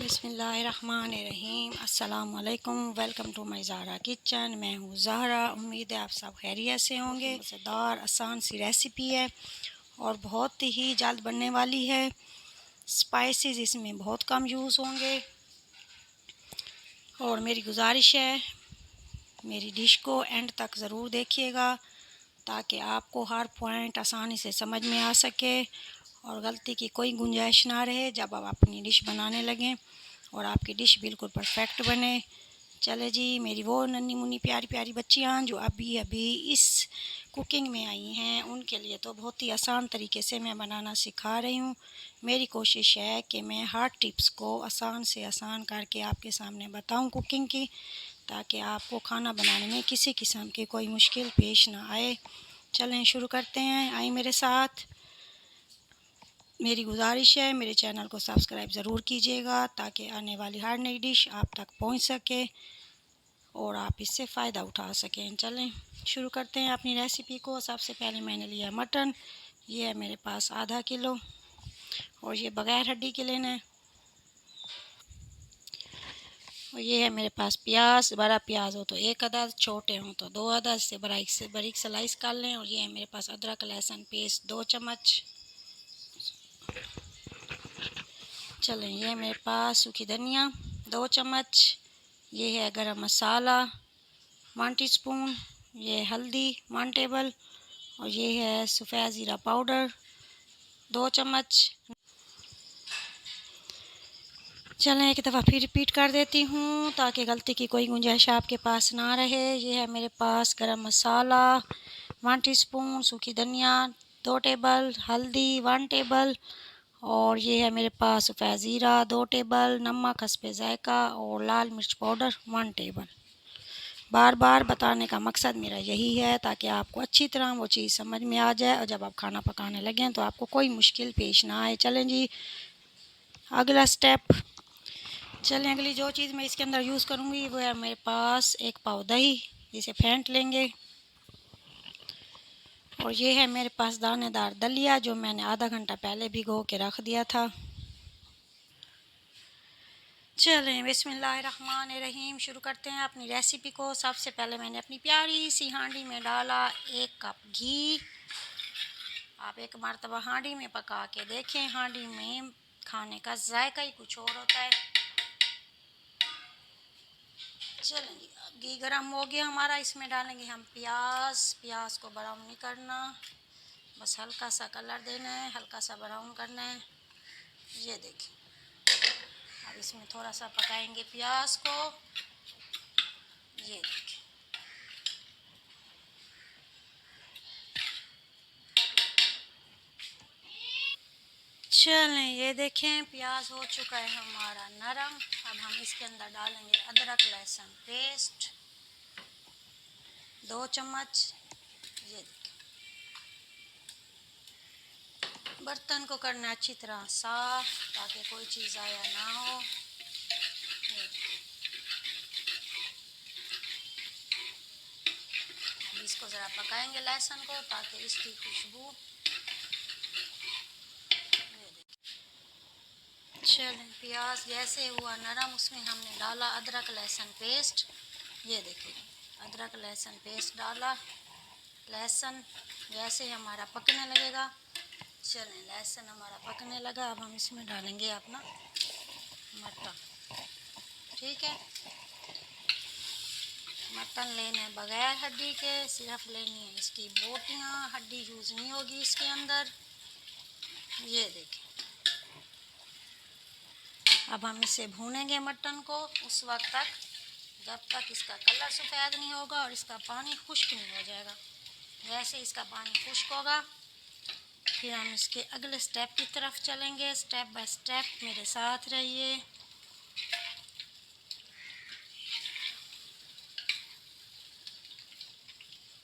बिस्मिल्लाहिर्रहमानिर्रहीम। अस्सलाम वालेकुम। Welcome to my Zahra kitchen. मैं हूँ ज़ाहरा। उम्मीद है आप सब खैरियत से होंगे। मज़ेदार आसान सी रेसिपी है और बहुत ही जल्द बनने वाली है। स्पाइसेस इसमें बहुत कम यूज़ होंगे और मेरी गुजारिश है मेरी डिश को एंड तक ज़रूर देखिएगा ताकि आपको हर पॉइंट आसानी से समझ में आ सके और गलती की कोई गुंजाइश ना रहे जब आप अपनी डिश बनाने लगें और आपकी डिश बिल्कुल परफेक्ट बने। चले जी, मेरी वो नन्ही मुन्नी प्यारी प्यारी बच्चियाँ जो अभी अभी इस कुकिंग में आई हैं उनके लिए तो बहुत ही आसान तरीके से मैं बनाना सिखा रही हूँ। मेरी कोशिश है कि मैं हर टिप्स को आसान से आसान करके आपके सामने बताऊँ कुकिंग की, ताकि आपको खाना बनाने में किसी किस्म की कोई मुश्किल पेश ना आए। चलें शुरू करते हैं, आइए मेरे साथ। मेरी गुजारिश है मेरे चैनल को सब्सक्राइब ज़रूर कीजिएगा ताकि आने वाली हर नई डिश आप तक पहुंच सके और आप इससे फ़ायदा उठा सकें। चलें शुरू करते हैं अपनी रेसिपी को। सबसे पहले मैंने लिया मटन, ये है मेरे पास आधा किलो और ये बग़ैर हड्डी के लेना है। और ये है मेरे पास प्याज, बड़ा प्याज हो तो एक अदद, छोटे हों तो दो अदद से बारीक स्लाइस कर लें। और ये है मेरे पास अदरक लहसुन पेस्ट 2 चम्मच। चलें, ये है मेरे पास सूखी धनिया 2 चम्मच। ये है गरम मसाला 1 टीस्पून। ये है हल्दी 1 टेबल और ये है सफ़ेद ज़ीरा पाउडर 2 चम्मच। चलें एक दफ़ा फिर रिपीट कर देती हूँ ताकि गलती की कोई गुंजाइश आपके पास ना रहे। ये है मेरे पास गरम मसाला 1 टीस्पून, सूखी धनिया 2 टेबल, हल्दी 1 टेबल और ये है मेरे पास सफ़ेद ज़ीरा 2 टेबल, नमक हस्बे ज़ायक़ा और लाल मिर्च पाउडर 1 टेबल। बार बार बताने का मकसद मेरा यही है ताकि आपको अच्छी तरह वो चीज़ समझ में आ जाए और जब आप खाना पकाने लगें तो आपको कोई मुश्किल पेश ना आए। चलें जी, अगला स्टेप। चलें, अगली जो चीज़ मैं इसके अंदर यूज़ करूँगी वो है मेरे पास 1 पाव दही, इसे फेंट लेंगे। और ये है मेरे पास दानेदार दलिया जो मैंने आधा घंटा पहले भिगो के रख दिया था। चलें बिस्मिल्लाहिर्रहमानिर्रहीम, शुरू करते हैं अपनी रेसिपी को। सबसे पहले मैंने अपनी प्यारी सी हांडी में डाला 1 कप घी। आप एक मरतबा हांडी में पका के देखें, हांडी में खाने का जायका ही कुछ और होता है। चलें जी, घी गर्म हो गया हमारा, इसमें डालेंगे हम प्याज। प्याज को ब्राउन नहीं करना, बस हल्का सा कलर देना है, हल्का सा ब्राउन करना है। ये देखिए, अब इसमें थोड़ा सा पकाएंगे प्याज को। ये देखिए, चलें ये देखें प्याज हो चुका है हमारा नरम। अब हम इसके अंदर डालेंगे अदरक लहसुन पेस्ट 2 चम्मच। ये देखिए, बर्तन को करना अच्छी तरह साफ ताकि कोई चीज़ ज़ाया ना हो। अब इसको ज़रा पकाएंगे लहसुन को ताकि इसकी खुशबू। चलें, प्याज जैसे हुआ नरम उसमें हमने डाला अदरक लहसुन पेस्ट। ये देखिए, अदरक लहसुन पेस्ट डाला। लहसुन जैसे हमारा पकने लगेगा, चलें लहसुन हमारा पकने लगा, अब हम इसमें डालेंगे अपना मटन। ठीक है, मटन लेने बगैर हड्डी के, सिर्फ लेनी है इसकी बोटियाँ, हड्डी यूज़ नहीं होगी इसके अंदर। ये देखें, अब हम इसे भूनेंगे मटन को उस वक्त तक जब तक इसका कलर सफ़ेद नहीं होगा और इसका पानी खुश्क नहीं हो जाएगा। जैसे इसका पानी खुश्क होगा फिर हम इसके अगले स्टेप की तरफ चलेंगे। स्टेप बाय स्टेप मेरे साथ रहिए।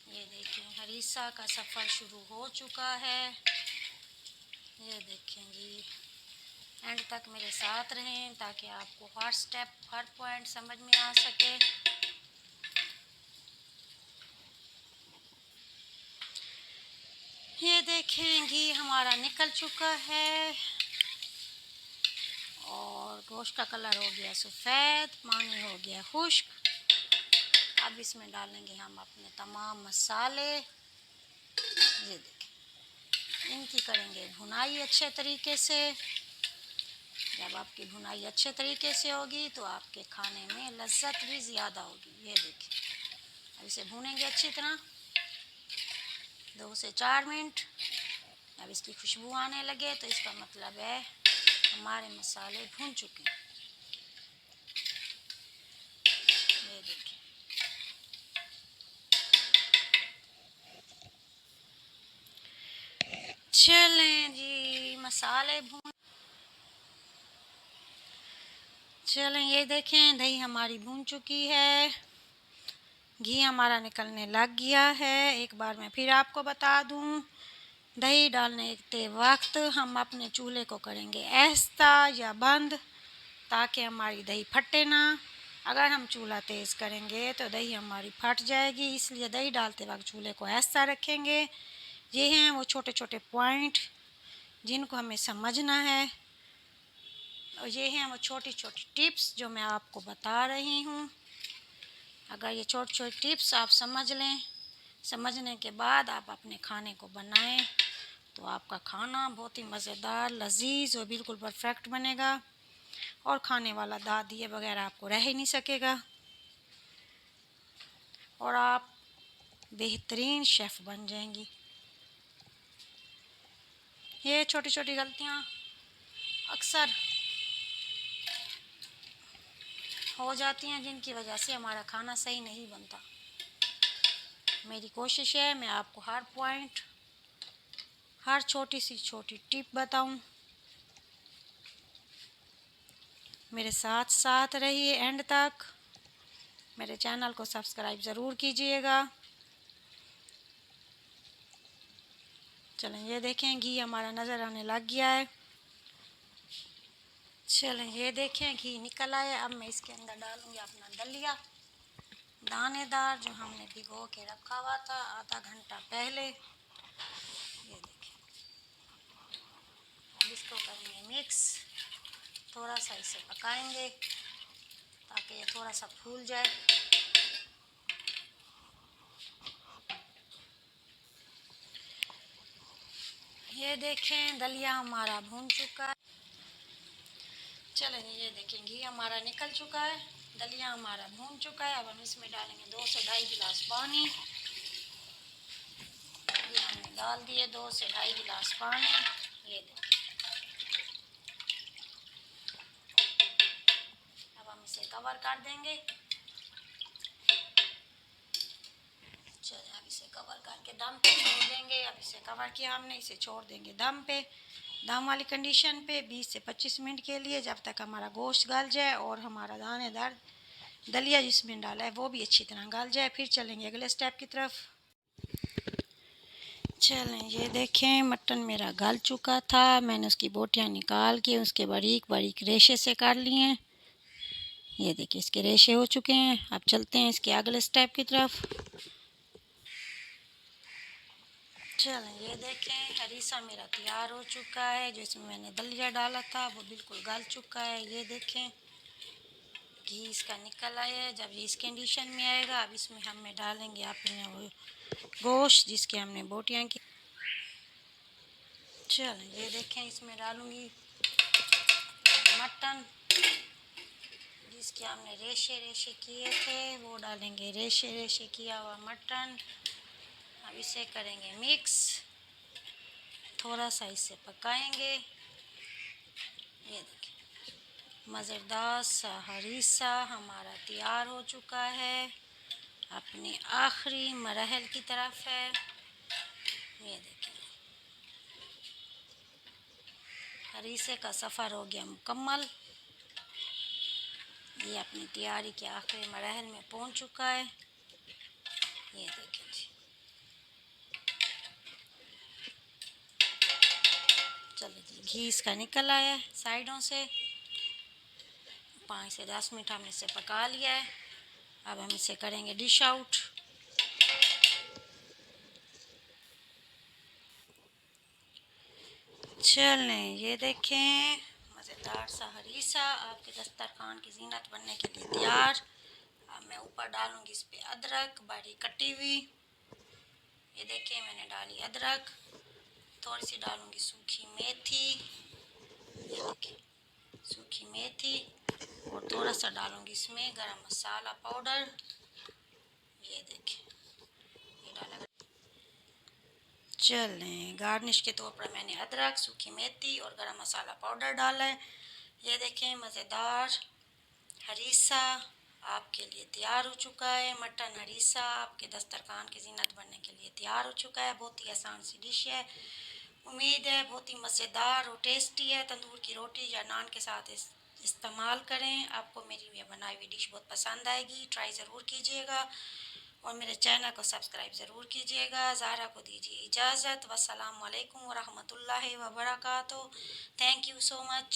ये देखिए, हरीसा का सफ़र शुरू हो चुका है। ये देखें जी, एंड तक मेरे साथ रहें ताकि आपको हर स्टेप हर पॉइंट समझ में आ सके। ये देखें घी हमारा निकल चुका है और गोश्त का कलर हो गया सफ़ेद, पानी हो गया खुश्क। अब इसमें डालेंगे हम अपने तमाम मसाले। ये देखें, इनकी करेंगे भुनाई अच्छे तरीके से। जब आपकी भुनाई अच्छे तरीके से होगी तो आपके खाने में लज्जत भी ज़्यादा होगी। ये देखें, अब इसे भूनेंगे अच्छी तरह 2 से 4 मिनट। अब इसकी खुशबू आने लगे तो इसका मतलब है हमारे मसाले भून चुके हैं। ये देखें, चलें जी, मसाले भून चलें। ये देखें, दही हमारी भून चुकी है, घी हमारा निकलने लग गया है। एक बार मैं फिर आपको बता दूं, दही डालने के वक्त हम अपने चूल्हे को करेंगे आहिस्ता या बंद, ताकि हमारी दही फटे ना। अगर हम चूल्हा तेज़ करेंगे तो दही हमारी फट जाएगी, इसलिए दही डालते वक्त चूल्हे को आहिस्ता रखेंगे। ये हैं वो छोटे छोटे पॉइंट जिनको हमें समझना है, और ये हैं वो छोटी छोटी टिप्स जो मैं आपको बता रही हूँ। अगर ये छोटी छोटी टिप्स आप समझ लें, समझने के बाद आप अपने खाने को बनाएं तो आपका खाना बहुत ही मज़ेदार, लजीज और बिल्कुल परफेक्ट बनेगा, और खाने वाला दाद दिए बगैर आपको रह ही नहीं सकेगा, और आप बेहतरीन शेफ़ बन जाएंगी। ये छोटी छोटी गलतियाँ अक्सर हो जाती हैं जिनकी वजह से हमारा खाना सही नहीं बनता। मेरी कोशिश है मैं आपको हर पॉइंट, हर छोटी सी छोटी टिप बताऊं। मेरे साथ साथ रहिए एंड तक। मेरे चैनल को सब्सक्राइब ज़रूर कीजिएगा। चलें, ये देखें, घी हमारा नज़र आने लग गया है। चलें, ये देखें, घी निकल आया। अब मैं इसके अंदर डालूँगी अपना दलिया दानेदार, जो हमने भिगो के रखा हुआ था आधा घंटा पहले। ये देखें, अब इसको करेंगे मिक्स। थोड़ा सा इसे पकाएंगे ताकि ये थोड़ा सा फूल जाए। ये देखें, दलिया हमारा भून चुका है। चलें, ये देखें, घी हमारा निकल चुका है, दलिया हमारा भून चुका है। अब हम इसमें डालेंगे 2 से ढाई गिलास पानी। ये हमने डाल दिए 2 से ढाई गिलास पानी। ये देखें, अब हम इसे कवर कर देंगे। चलिए, अब इसे कवर करके दम पे छोड़ देंगे। अब इसे कवर किया हमने, इसे छोड़ देंगे दम पे, दम वाली कंडीशन पे 20 से 25 मिनट के लिए, जब तक हमारा गोश्त गल जाए और हमारा दानेदार दलिया जिसमें डाला है वो भी अच्छी तरह गल जाए। फिर चलेंगे अगले स्टेप की तरफ। चलें, ये देखें, मटन मेरा गल चुका था। मैंने उसकी बोटियां निकाल के उसके बारीक बारीक रेशे से काट लिए हैं। ये देखिए, इसके रेशे हो चुके हैं। अब चलते हैं इसके अगले स्टेप की तरफ। चलें, ये देखें, हरीसा मेरा तैयार हो चुका है। जो इसमें मैंने दलिया डाला था वो बिल्कुल गल चुका है। ये देखें, घी इसका निकल आया है। जब ये इस कंडीशन में आएगा, अब इसमें हमें डालेंगे अपने वो गोश्त जिसके हमने बोटियां की। चलें, ये देखें, इसमें डालूँगी मटन जिसके हमने रेशे रेशे किए थे, वो डालेंगे रेशे रेशे किया हुआ मटन। अब इसे करेंगे मिक्स, थोड़ा सा इसे पकाएंगे। ये देखें, मज़ेदार सा हरीसा हमारा तैयार हो चुका है, अपने आखिरी मरहल की तरफ है। ये देखें, हरीसे का सफ़र हो गया मुकम्मल। ये अपनी तैयारी के आखिरी मरहल में पहुंच चुका है। ये देखें जी, चलो जी, घी इसका निकल आया है साइडों से। 5 से 10 मिनट हमने इसे पका लिया है। अब हम इसे करेंगे डिश आउट। चलें, ये देखें, मज़ेदार सा हरीसा आपके दस्तरखान की जीनत बनने के लिए तैयार। अब मैं ऊपर डालूंगी इस पे अदरक बारीक कटी हुई। ये देखिए मैंने डाली अदरक, थोड़ी सी डालूंगी सूखी मेथी, ये देखिए सूखी मेथी, और थोड़ा सा डालूंगी इसमें गरम मसाला पाउडर, ये देखिए ये डाला। चलें, गार्निश के तौर पर मैंने अदरक, सूखी मेथी और गरम मसाला पाउडर डाला है। ये देखें मज़ेदार हरीसा आपके लिए तैयार हो चुका है। मटन हरीसा आपके दस्तरखान की जीनत बनने के लिए तैयार हो चुका है। बहुत ही आसान सी डिश है। उम्मीद है बहुत ही मज़ेदार और टेस्टी है। तंदूर की रोटी या नान के साथ इस्तेमाल करें। आपको मेरी ये बनाई हुई डिश बहुत पसंद आएगी। ट्राई ज़रूर कीजिएगा और मेरे चैनल को सब्सक्राइब ज़रूर कीजिएगा। ज़ारा को दीजिए इजाज़त। वस्सलामु अलैकुम वरहमतुल्लाहि वबरकातुहू। Thank you so much.